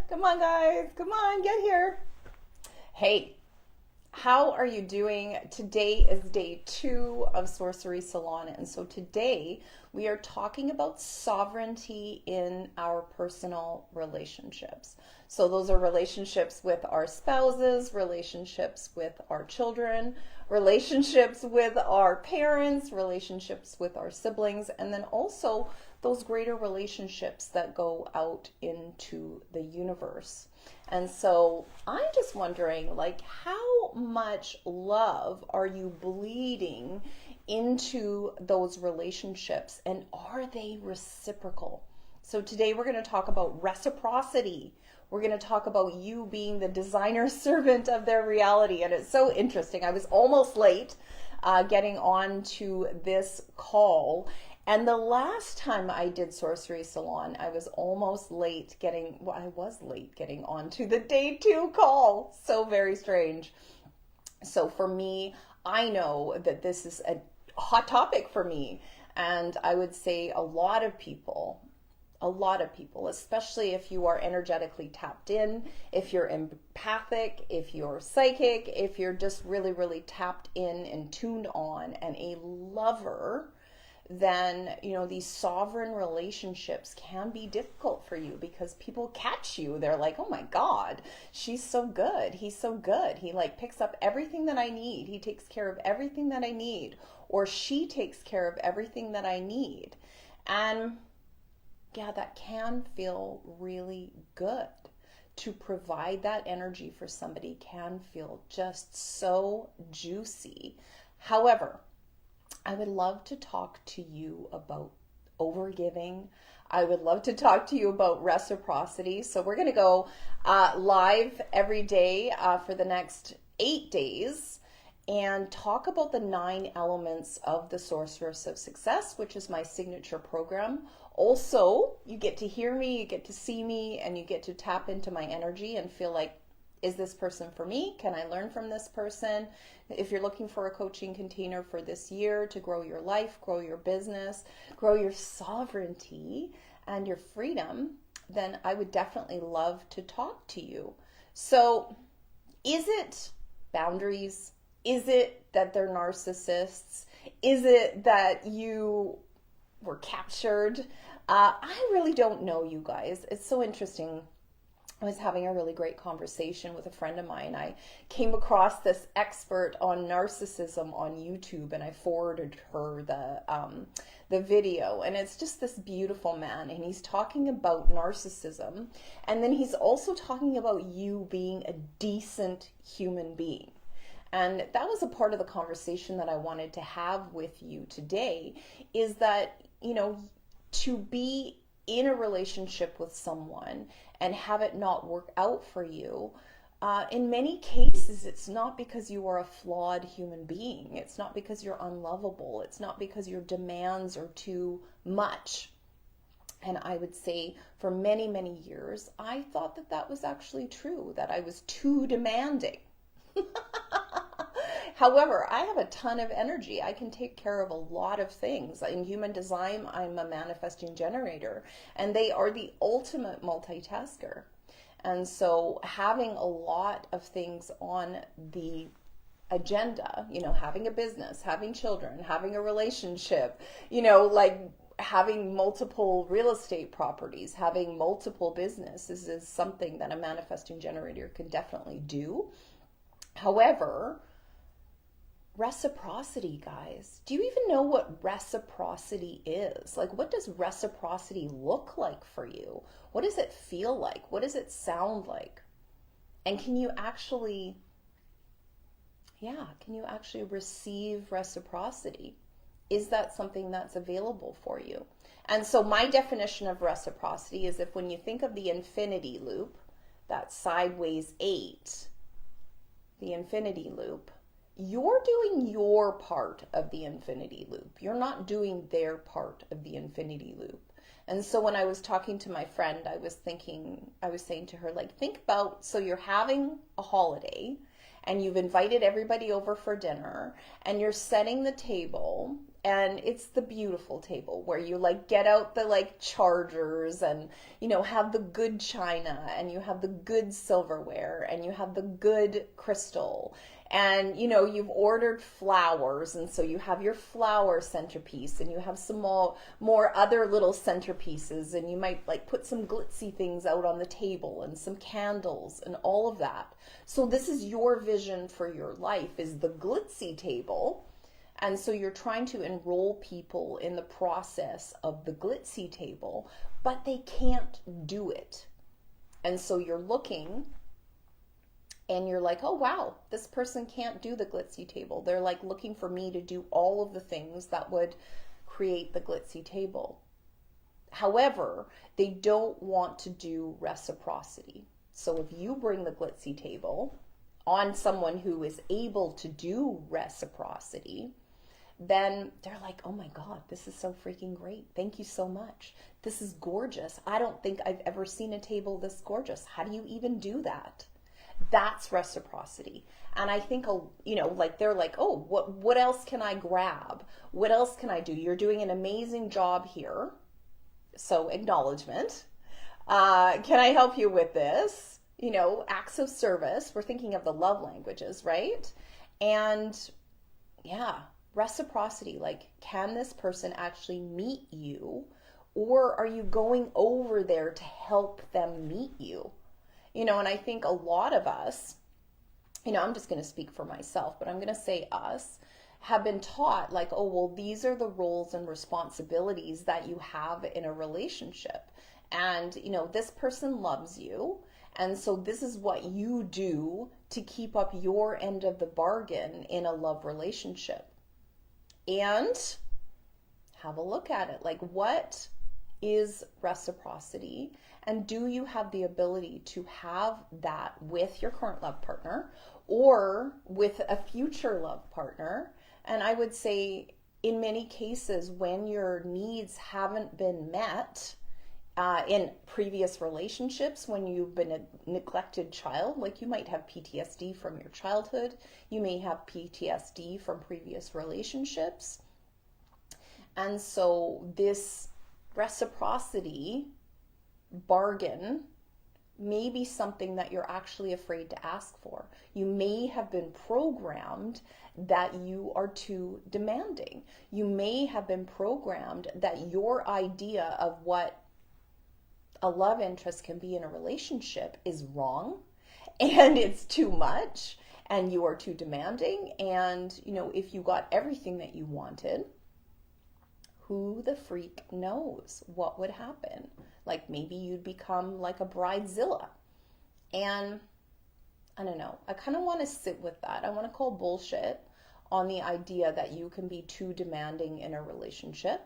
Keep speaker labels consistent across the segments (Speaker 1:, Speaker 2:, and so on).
Speaker 1: Come on, guys. Come on, get here. Hey, how are you doing? Today is day 2 of Sorcery Salon. And so today we are talking about sovereignty in our personal relationships. So those are relationships with our spouses, relationships with our children, relationships with our parents, relationships with our siblings, and then also those greater relationships that go out into the universe. And so I'm just wondering, like, how much love are you bleeding into those relationships, and are they reciprocal? So today we're going to talk about reciprocity. We're going to talk about you being the designer servant of their reality. And it's so interesting. I was almost late getting on to this call. And the last time I did Sorcery Salon, I was almost late getting, well, I was late getting onto the day 2 call. So very strange. So for me, I know that this is a hot topic for me. And I would say a lot of people, especially if you are energetically tapped in, if you're empathic, if you're psychic, if you're just really, really tapped in and tuned on and a lover, then, you know, these sovereign relationships can be difficult for you because people catch you. They're like, oh my God, she's so good. He's so good. He like picks up everything that I need. He takes care of everything that I need, or she takes care of everything that I need. And yeah, that can feel really good. To provide that energy for somebody can feel just so juicy. However, I would love to talk to you about overgiving. I would love to talk to you about reciprocity. So we're going to go live every day for the next 8 days and talk about the 9 elements of the Sorceress of Success, which is my signature program. Also, you get to hear me, you get to see me, and you get to tap into my energy and feel like, is this person for me? Can I learn from this person? If you're looking for a coaching container for this year to grow your life, grow your business, grow your sovereignty and your freedom, then I would definitely love to talk to you. So is it boundaries? Is it that they're narcissists? Is it that you were captured? I really don't know, you guys. It's so interesting. I was having a really great conversation with a friend of mine. I came across this expert on narcissism on YouTube, and I forwarded her the video. And it's just this beautiful man, and he's talking about narcissism, and then he's also talking about you being a decent human being. And that was a part of the conversation that I wanted to have with you today, is that, you know, to be in a relationship with someone and have it not work out for you, in many cases, it's not because you are a flawed human being. It's not because you're unlovable. It's not because your demands are too much. And I would say for many, many years, I thought that that was actually true, that I was too demanding. However, I have a ton of energy. I can take care of a lot of things. In human design, I'm a manifesting generator, and they are the ultimate multitasker. And so having a lot of things on the agenda, you know, having a business, having children, having a relationship, you know, like having multiple real estate properties, having multiple businesses is something that a manifesting generator can definitely do. However, reciprocity, guys. Do you even know what reciprocity is? Like, what does reciprocity look like for you? What does it feel like? What does it sound like? And can you actually receive reciprocity? Is that something that's available for you? And so my definition of reciprocity is, if when you think of the infinity loop, that sideways 8, the infinity loop, you're doing your part of the infinity loop. You're not doing their part of the infinity loop. And so when I was talking to my friend, I was saying to her, like, think about, so you're having a holiday and you've invited everybody over for dinner and you're setting the table And it's the beautiful table where you like get out the like chargers and, you know, have the good china and you have the good silverware and you have the good crystal. And, you know, you've ordered flowers, and so you have your flower centerpiece, and you have some more other little centerpieces, and you might like put some glitzy things out on the table and some candles and all of that. So this is your vision for your life, is the glitzy table. And so you're trying to enroll people in the process of the glitzy table, but they can't do it. And so you're looking and you're like, oh, wow, this person can't do the glitzy table. They're like looking for me to do all of the things that would create the glitzy table. However, they don't want to do reciprocity. So if you bring the glitzy table on someone who is able to do reciprocity, then they're like, oh my God, this is so freaking great. Thank you so much. This is gorgeous. I don't think I've ever seen a table this gorgeous. How do you even do that? That's reciprocity. And I think, you know, like they're like, oh, what else can I grab? What else can I do? You're doing an amazing job here. So acknowledgement. Can I help you with this? You know, acts of service. We're thinking of the love languages, right? And yeah, reciprocity. Like, can this person actually meet you? Or are you going over there to help them meet you? You know, and I think a lot of us, you know, I'm just going to speak for myself, but I'm going to say us, have been taught like, oh, well, these are the roles and responsibilities that you have in a relationship. And, you know, this person loves you. And so this is what you do to keep up your end of the bargain in a love relationship. And have a look at it. Like, what is reciprocity? And do you have the ability to have that with your current love partner or with a future love partner? And I would say in many cases, when your needs haven't been met in previous relationships, when you've been a neglected child, like you might have PTSD from your childhood, you may have PTSD from previous relationships. And so this reciprocity bargain may be something that you're actually afraid to ask for. You may have been programmed that you are too demanding. You may have been programmed that your idea of what a love interest can be in a relationship is wrong and it's too much and you are too demanding. And, you know, if you got everything that you wanted, who the freak knows what would happen? Like maybe you'd become like a bridezilla. And I don't know. I kind of want to sit with that. I want to call bullshit on the idea that you can be too demanding in a relationship.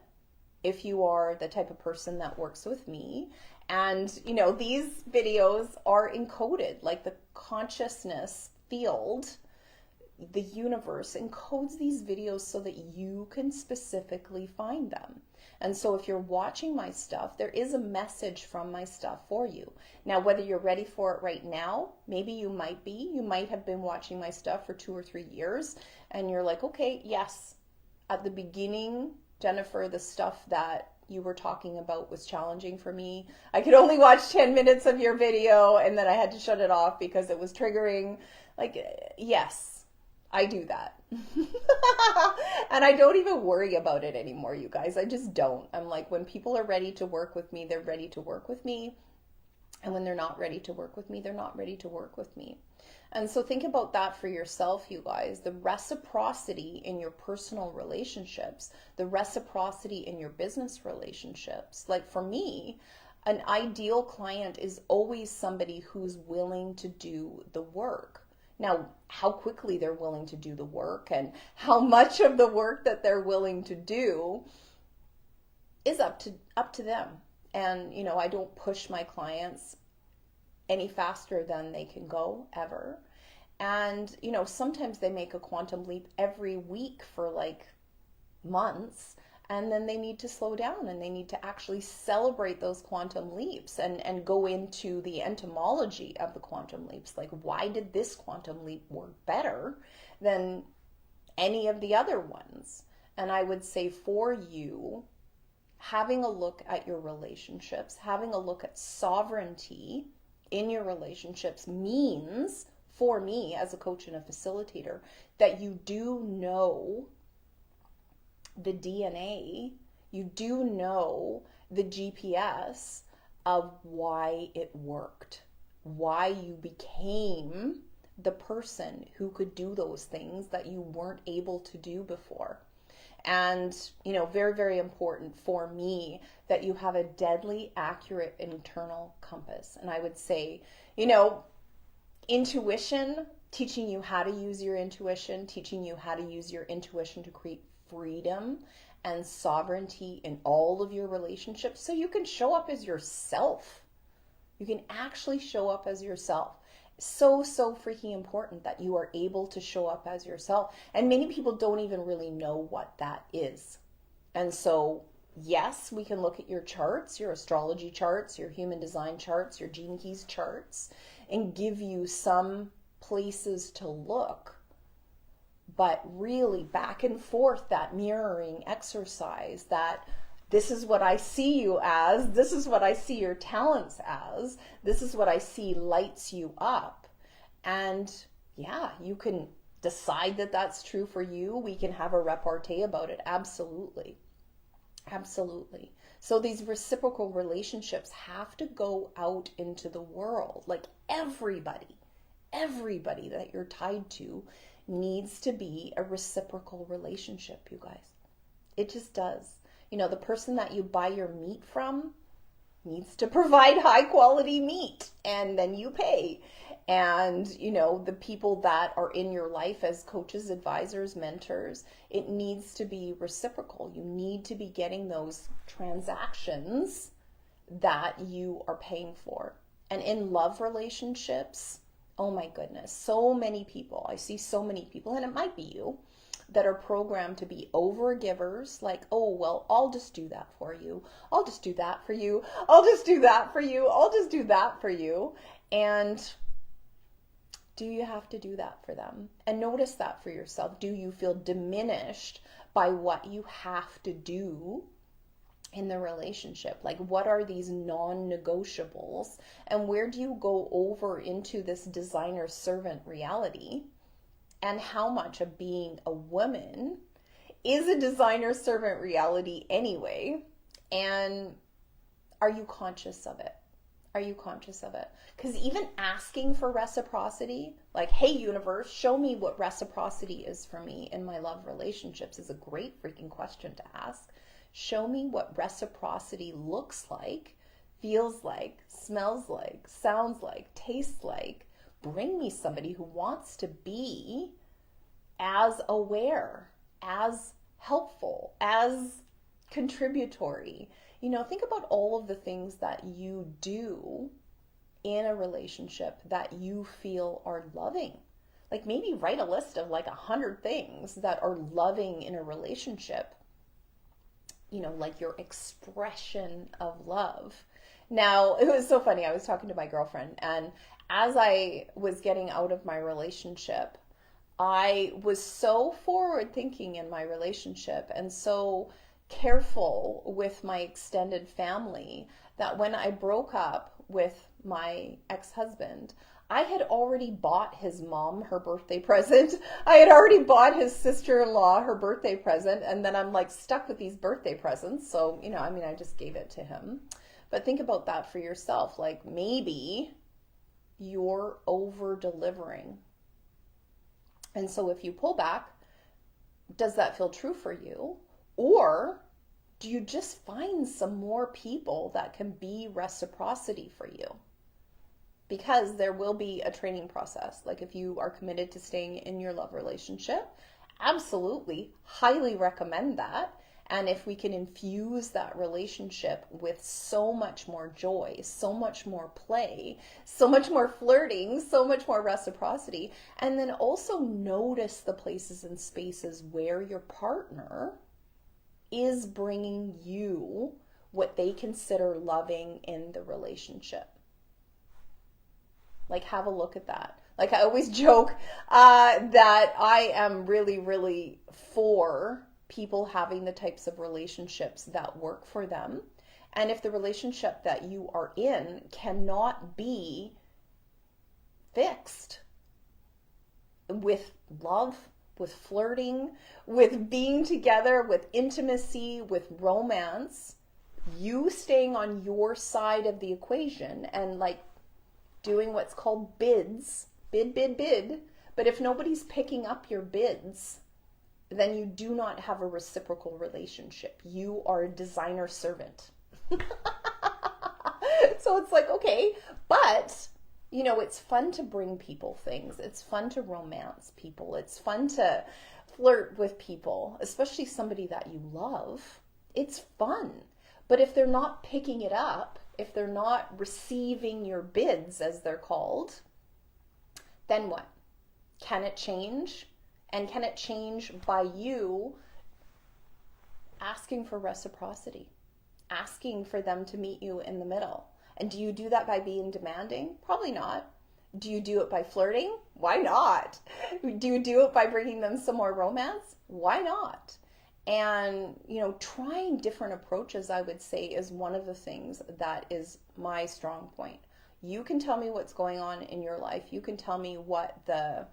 Speaker 1: If you are the type of person that works with me, and you know, these videos are encoded, like the consciousness field, the universe encodes these videos so that you can specifically find them. And so if you're watching my stuff, there is a message from my stuff for you. Now, whether you're ready for it right now, maybe you might be. You might have been watching my stuff for 2 or 3 years, and you're like, okay, yes, at the beginning, Jennifer, the stuff that you were talking about was challenging for me. I could only watch 10 minutes of your video, and then I had to shut it off because it was triggering. Like, yes. I do that. And I don't even worry about it anymore, you guys. I just don't. I'm like, when people are ready to work with me, they're ready to work with me. And when they're not ready to work with me, they're not ready to work with me. And so think about that for yourself, you guys. The reciprocity in your personal relationships, the reciprocity in your business relationships. Like for me, an ideal client is always somebody who's willing to do the work. Now, how quickly they're willing to do the work and how much of the work that they're willing to do is up to them. And, you know, I don't push my clients any faster than they can go ever. And, you know, sometimes they make a quantum leap every week for like months, and then they need to slow down and they need to actually celebrate those quantum leaps and go into the entomology of the quantum leaps. Like, why did this quantum leap work better than any of the other ones? And I would say for you, having a look at your relationships, having a look at sovereignty in your relationships means, for me as a coach and a facilitator, that you do know the DNA, you do know the GPS of why it worked, why you became the person who could do those things that you weren't able to do before. And, very, very important for me that you have a deadly accurate internal compass. And I would say, intuition, teaching you how to use your intuition, teaching you how to use your intuition to create freedom and sovereignty in all of your relationships so you can show up as yourself. You can actually show up as yourself. So freaking important that you are able to show up as yourself. And many people don't even really know what that is. And so, yes, we can look at your charts, your astrology charts, your human design charts, your gene keys charts, and give you some places to look. But really back and forth, that mirroring exercise, that this is what I see you as, this is what I see your talents as, this is what I see lights you up. And yeah, you can decide that that's true for you. We can have a repartee about it. Absolutely. Absolutely. So these reciprocal relationships have to go out into the world. Like everybody that you're tied to needs to be a reciprocal relationship, you guys. It just does. The person that you buy your meat from needs to provide high quality meat, and then you pay. And, the people that are in your life as coaches, advisors, mentors, it needs to be reciprocal. You need to be getting those transactions that you are paying for. And in love relationships, oh my goodness, so many people, I see so many people, and it might be you, that are programmed to be over-givers, like, oh, well, I'll just do that for you. I'll just do that for you. I'll just do that for you. I'll just do that for you. And do you have to do that for them? And notice that for yourself. Do you feel diminished by what you have to do in the relationship? Like, what are these non-negotiables? And where do you go over into this designer servant reality? And how much of being a woman is a designer servant reality anyway? And are you conscious of it? Are you conscious of it? Because even asking for reciprocity, like, hey, universe, show me what reciprocity is for me in my love relationships, is a great freaking question to ask. Show me what reciprocity looks like, feels like, smells like, sounds like, tastes like. Bring me somebody who wants to be as aware, as helpful, as contributory. Think about all of the things that you do in a relationship that you feel are loving. Like, maybe write a list of like 100 things that are loving in a relationship. Like your expression of love. Now, it was so funny. I was talking to my girlfriend, and as I was getting out of my relationship, I was so forward thinking in my relationship and so careful with my extended family that when I broke up with my ex-husband, I had already bought his mom her birthday present. I had already bought his sister-in-law her birthday present, and then I'm like stuck with these birthday presents. So, I just gave it to him. But think about that for yourself. Like, maybe you're over-delivering. And so if you pull back, does that feel true for you? Or do you just find some more people that can be reciprocity for you? Because there will be a training process. Like, if you are committed to staying in your love relationship, absolutely, highly recommend that. And if we can infuse that relationship with so much more joy, so much more play, so much more flirting, so much more reciprocity, and then also notice the places and spaces where your partner is bringing you what they consider loving in the relationship. Like, have a look at that. Like, I always joke that I am really, really for people having the types of relationships that work for them. And if the relationship that you are in cannot be fixed with love, with flirting, with being together, with intimacy, with romance, you staying on your side of the equation and like doing what's called bids, bid. But if nobody's picking up your bids, then you do not have a reciprocal relationship. You are a designer servant. So it's like, okay, but you know, it's fun to bring people things. It's fun to romance people. It's fun to flirt with people, especially somebody that you love. It's fun. But if they're not picking it up, if they're not receiving your bids, as they're called, then what? Can it change? And can it change by you asking for reciprocity? Asking for them to meet you in the middle. And do you do that by being demanding? Probably not. Do you do it by flirting? Why not? Do you do it by bringing them some more romance? Why not? And, you know, trying different approaches, I would say, is one of the things that is my strong point. You can tell me what's going on in your life. You can tell me what the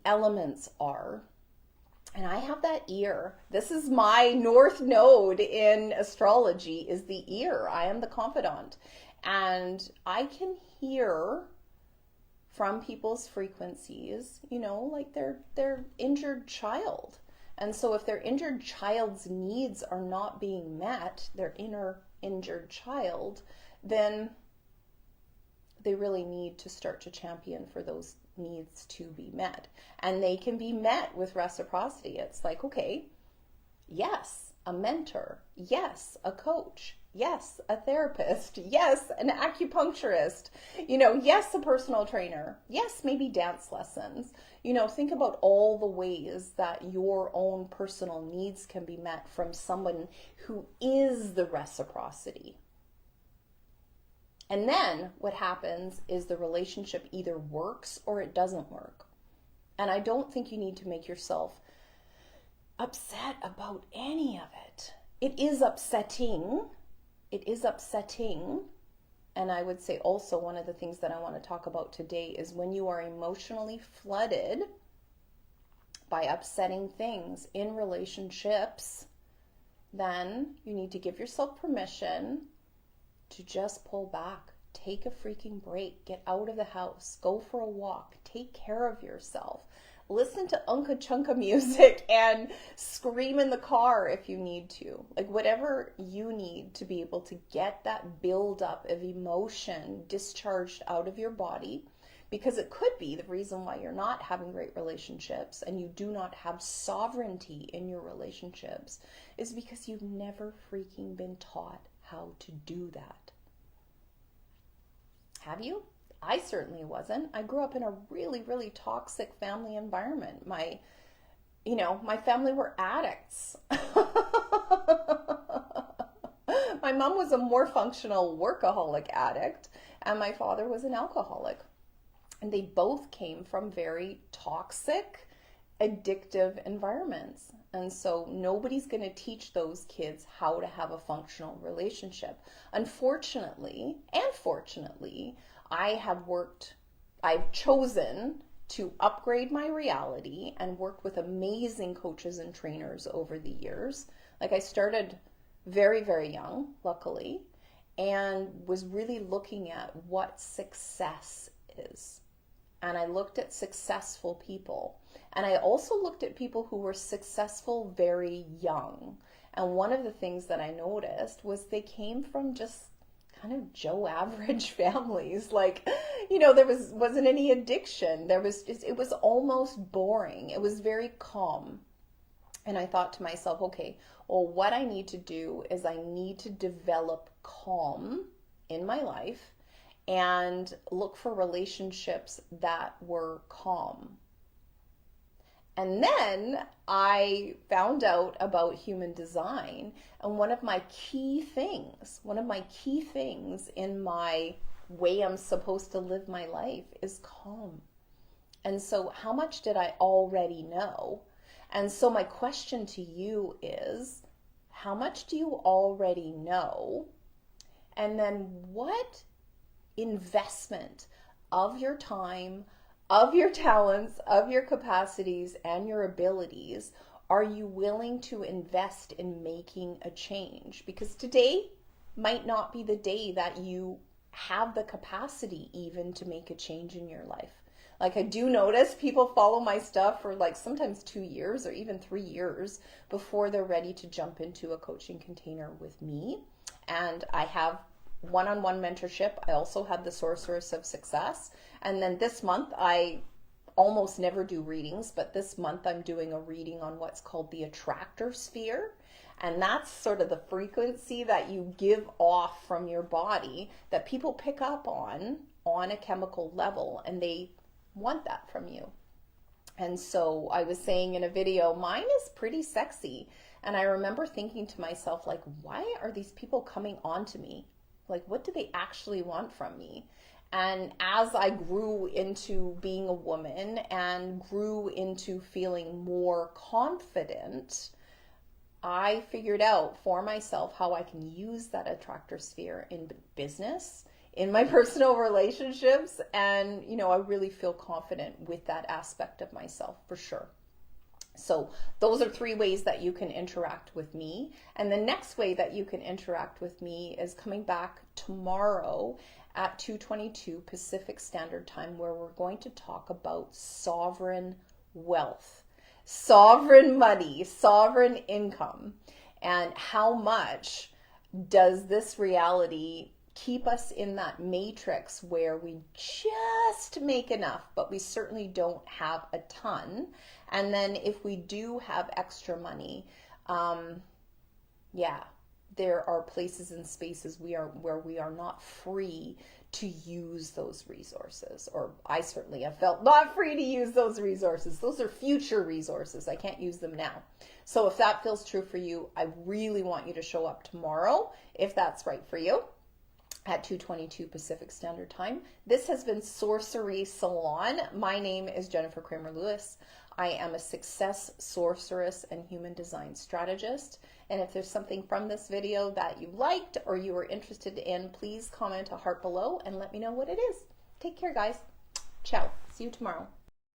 Speaker 1: elements are. And I have that ear. This is my north node in astrology, is the ear. I am the confidant. And I can hear from people's frequencies, you know, like their injured child. And so if their injured child's needs are not being met, their inner injured child, then they really need to start to champion for those needs to be met. And they can be met with reciprocity. It's like, okay, yes, a mentor. Yes, a coach. Yes, a therapist. Yes, an acupuncturist. You know, yes, a personal trainer. Yes, maybe dance lessons. You know, think about all the ways that your own personal needs can be met from someone who is the reciprocity. And then what happens is the relationship either works or it doesn't work. And I don't think you need to make yourself upset about any of it. It is upsetting. It is upsetting. And I would say also one of the things that I want to talk about today is when you are emotionally flooded by upsetting things in relationships, then you need to give yourself permission to just pull back, take a freaking break, get out of the house, go for a walk, take care of yourself, listen to Unka Chunka music and scream in the car if you need to. Like whatever you need to be able to get that buildup of emotion discharged out of your body, because it could be the reason why you're not having great relationships and you do not have sovereignty in your relationships is because you've never freaking been taught how to do that. Have you? I certainly wasn't. I grew up in a really, really toxic family environment. My family were addicts. My mom was a more functional workaholic addict, and my father was an alcoholic. And they both came from very toxic, addictive environments. And so nobody's going to teach those kids how to have a functional relationship. Unfortunately, and fortunately, I've chosen to upgrade my reality and work with amazing coaches and trainers over the years. Like I started very, very young, luckily, and was really looking at what success is. And I looked at successful people. And I also looked at people who were successful very young. And one of the things that I noticed was they came from just kind of Joe average families. Like, you know, there wasn't any addiction. It was almost boring. It was very calm. And I thought to myself, okay, well, what I need to do is I need to develop calm in my life and look for relationships that were calm. And then I found out about human design, and one of my key things in my way I'm supposed to live my life is calm. And so how much did I already know? And so my question to you is, how much do you already know? And then what investment of your time, of your talents, of your capacities, and your abilities are you willing to invest in making a change? Because today might not be the day that you have the capacity even to make a change in your life. Like, I do notice people follow my stuff for like sometimes 2 years or even 3 years before they're ready to jump into a coaching container with me. And I have one-on-one mentorship. I also have the Sorceress of Success. And then this month, I almost never do readings, but this month I'm doing a reading on what's called the attractor sphere. And that's sort of the frequency that you give off from your body that people pick up on a chemical level, and they want that from you. And so I was saying in a video, mine is pretty sexy. And I remember thinking to myself, like, why are these people coming on to me? Like, what do they actually want from me? And as I grew into being a woman and grew into feeling more confident, I figured out for myself how I can use that attractor sphere in business, in my personal relationships, and I really feel confident with that aspect of myself for sure. So those are 3 ways that you can interact with me. And the next way that you can interact with me is coming back tomorrow at 2:22 Pacific Standard Time, where we're going to talk about sovereign wealth, sovereign money, sovereign income, and how much does this reality keep us in that matrix where we just make enough, but we certainly don't have a ton. And then if we do have extra money, there are places and spaces where we are not free to use those resources. Or I certainly have felt not free to use those resources. Those are future resources. I can't use them now. So if that feels true for you, I really want you to show up tomorrow, if that's right for you, at 2:22 Pacific Standard Time. This has been Sorcery Salon. My name is Jennifer Cramer Lewis. I am a success sorceress and human design strategist. And if there's something from this video that you liked or you were interested in, please comment a heart below and let me know what it is. Take care, guys. Ciao. See you tomorrow.